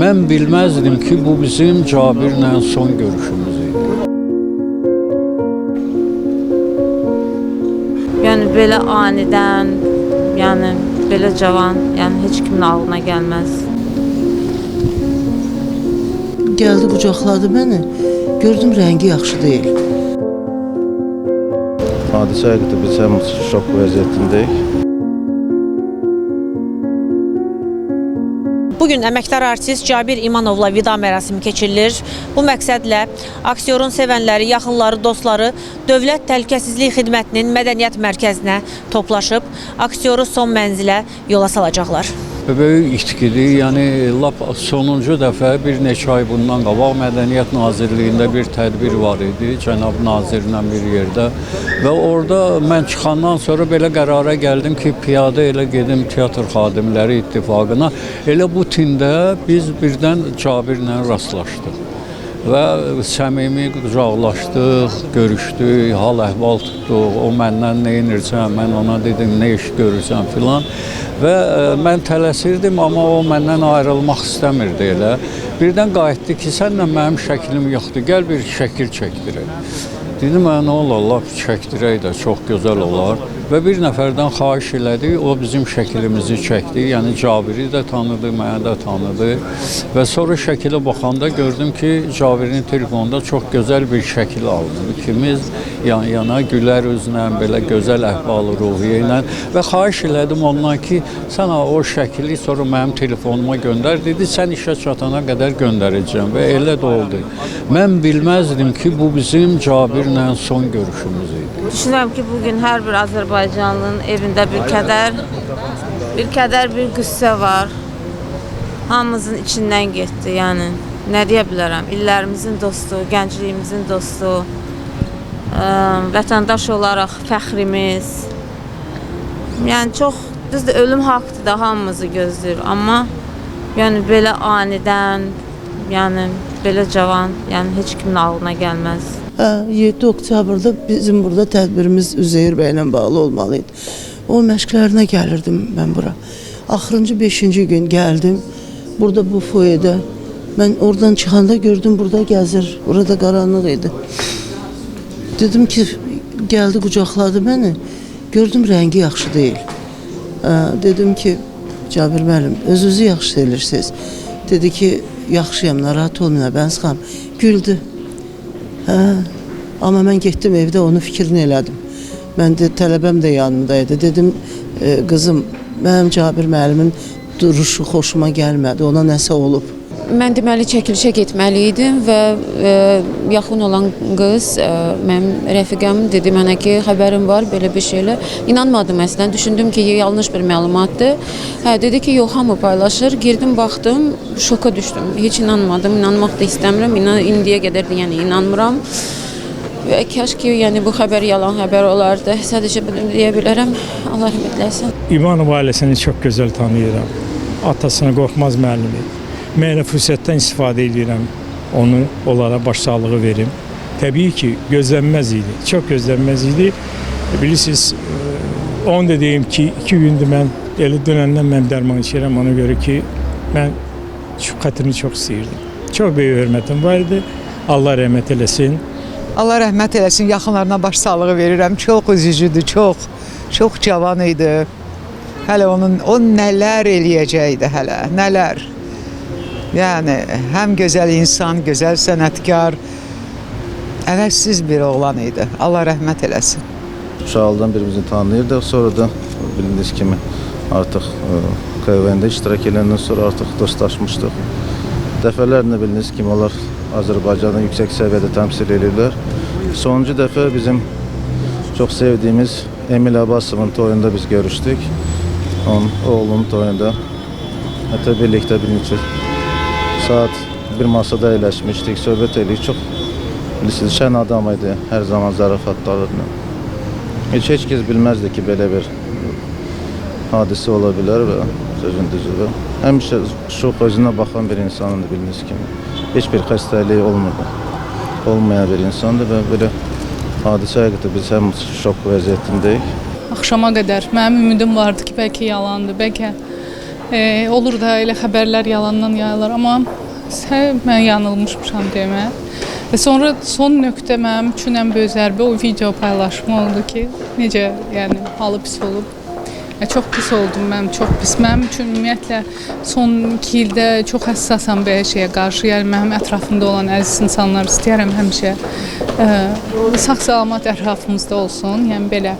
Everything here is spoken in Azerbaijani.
Mən bilməzdim ki, bu bizim Cabirlə son görüşümüz idi. Yəni belə anidən, yəni belə cavan, yəni heç kimin ağlına gəlməz. Gəldi, qucaqladı məni. Gördüm rəngi yaxşı deyil. Hadisə həqiqətən biz həm şok vəziyyətindəyik. Bugün əməkdar artist Cabir İmanovla vida mərasimi keçirilir. Bu məqsədlə aktyorun sevənləri, yaxınları, dostları Dövlət Təhlükəsizlik Xidmətinin Mədəniyyət Mərkəzinə toplaşıb aktyoru son mənzilə yola salacaqlar. Böyük itkidir, yəni lap sonuncu dəfə bir neçə ay bundan qabaq Mədəniyyət Nazirliyində bir tədbir var idi, cənab nazirlə bir yerdə və orada mən çıxandan sonra belə qərara gəldim ki, piyada elə gedim Teatr Xadimləri İttifaqına. Elə bu tində biz birdən Cabirlə rastlaşdıq və səmimi qucaqlaşdıq, görüşdük, hal-əhval tutduq, o məndən nə edirsən, mən ona dedim, nə iş görürsən filan. Və mən tələsirdim, amma o məndən ayrılmaq istəmirdi elə. Birdən qayıtdı ki, sənlə mənim şəklim yoxdur, gəl bir şəkil çəkdirək. Dedim, nə olar, lap çəkdirək də, çox gözəl olar. Və bir nəfərdən xahiş elədi, o bizim şəklimizi çəkdi. Yəni Cabiri də tanıdı, mənə də tanıdı. Və sonra şəkilə baxanda gördüm ki, Cabirin telefonunda çox gözəl bir şəkil alındı. İkimiz yan-yana gülər üzlə, belə gözəl əhval-ruhiyyə ilə. Və xahiş elədim ondan ki, sən o şəkili sonra mənim telefonuma göndər. Dedi, sən işə çatana qədər göndərəcəm və elə də oldu. Mən bilməzdim ki, bu bizim Cabirlə son görüşümüz idi. Düşünürəm ki, bugün hər bir Azərbaycanlının evində bir kədər, bir qüssə var. Hamımızın içindən getdi, yəni nə deyə bilərəm, illərimizin dostu, gəncliyimizin dostu, vətəndaş olaraq fəxrimiz. Yəni çox, düzdür, ölüm haqqdır da hamımızı gözləyir, amma yəni belə anidən, yəni belə cavan, yəni heç kimin ağlına gəlməz. 7 oktyabrda bizim burada tədbirimiz Üzeyir bəylə bağlı olmalıydı. O məşqlərinə gəlirdim mən bura. Axırıncı 5-ci gün gəldim. Burada bu foyedə. Mən oradan çıxanda gördüm burada gəzir. Burada qaranlıq idi. Dedim ki, gəldi qucaqladı məni. Gördüm rəngi yaxşı deyil. Dedim ki, Cabir müəllim, özünüzü yaxşı bilirsiniz. Dedi ki, yaxşıyam, narahat olmayın, ben sıxam. Güldü. Amma mən getdim evdə onun fikrini elədim. Mən də tələbəm də yanımdaydı. Dedim, qızım, mənim Cabir müəllimin duruşu xoşuma gəlmədi, ona nəsə olub. Mən deməli çəkilişə getməli idim və yaxın olan qız, mənim rəfiqəm dedi mənə ki, xəbərim var belə bir şeylə. İnanmadım əslən, düşündüm ki, yanlış bir məlumatdır. Dedi ki, yox, hamı paylaşır. Girdim, baxdım, şoka düşdüm. Heç inanmadım, inanmaq da istəmirəm. İndiyə qədər də yəni inanmıram. Və kaş ki, yəni bu xəbər yalan xəbər olardı. Sadəcə bunu deyə bilərəm. Allah rəhmət eləsin. İmanov ailəsini çox gözəl tanıyıram. Atasını Qorxmaz müəllimi. Mən fürsətdən istifadə edirəm, onu onlara başsağlığı verim. Təbii ki, gözlənməz idi, çox gözlənməz idi. Bilirsiniz, onu da deyim ki, 2 gündür mən elə dönəndən mən dərman içirəm, ona görə ki, mən şu xətrini çox istəyirdim. Çox böyük hörmətim var idi, Allah rəhmət eləsin. Allah rəhmət eləsin, yaxınlarına başsağlığı verirəm. Çox üzücüdür, çox cavan idi. Hələ o nələr eləyəcəkdi hələ, nələr. Yəni, həm gözəl insan, gözəl sənətkar, əvəzsiz bir oğlan idi. Allah rəhmət eləsin. Uşaqlıqdan birimizi tanıyırdıq, sonra da bildiyiniz kimi artıq KVN-də iştirak edəndən sonra artıq dostlaşmışdıq. Dəfələrlə bildiyiniz kimi onlar Azərbaycanı yüksək səviyyədə təmsil edirlər. Sonuncu dəfə bizim çox sevdiyimiz Emil Abbasovun toyunda biz görüşdük. Onun oğlunun toyunda. Hətta birlikdə bir neçə saat bir masada əyləşmişdik, söhbət elədik. Çox bilirsiniz, şən adam idi, hər zaman zarafatlardı. Heç kəs bilməzdi ki, belə bir hadisə ola bilər və sözün düzü. Həmişə şox özünə baxan bir insandır, bildiyiniz kimi. Heç bir xəstəliyi olmayan bir insandır və belə hadisə həqiqətən biz həm şok vəziyyətindəyik. Axşama qədər mənim ümidim vardı ki, bəlkə yalandır, bəlkə Olur da elə xəbərlər yalandan yayılır, amma mən yanılmışmışam demə. Və sonra son nöqtə mənim üçün ən böyük zərbə o video paylaşımı oldu ki, necə yəni halı pis olub. Çox pis oldum mən, çox pis. Mənim üçün ümumiyyətlə son 2 ildə çox həssasam belə şeyə qarşı. Yəni mənim ətrafımda olan əziz insanlar istəyərəm həmişə sağ-salamat ətrafımızda olsun. Yəni belə.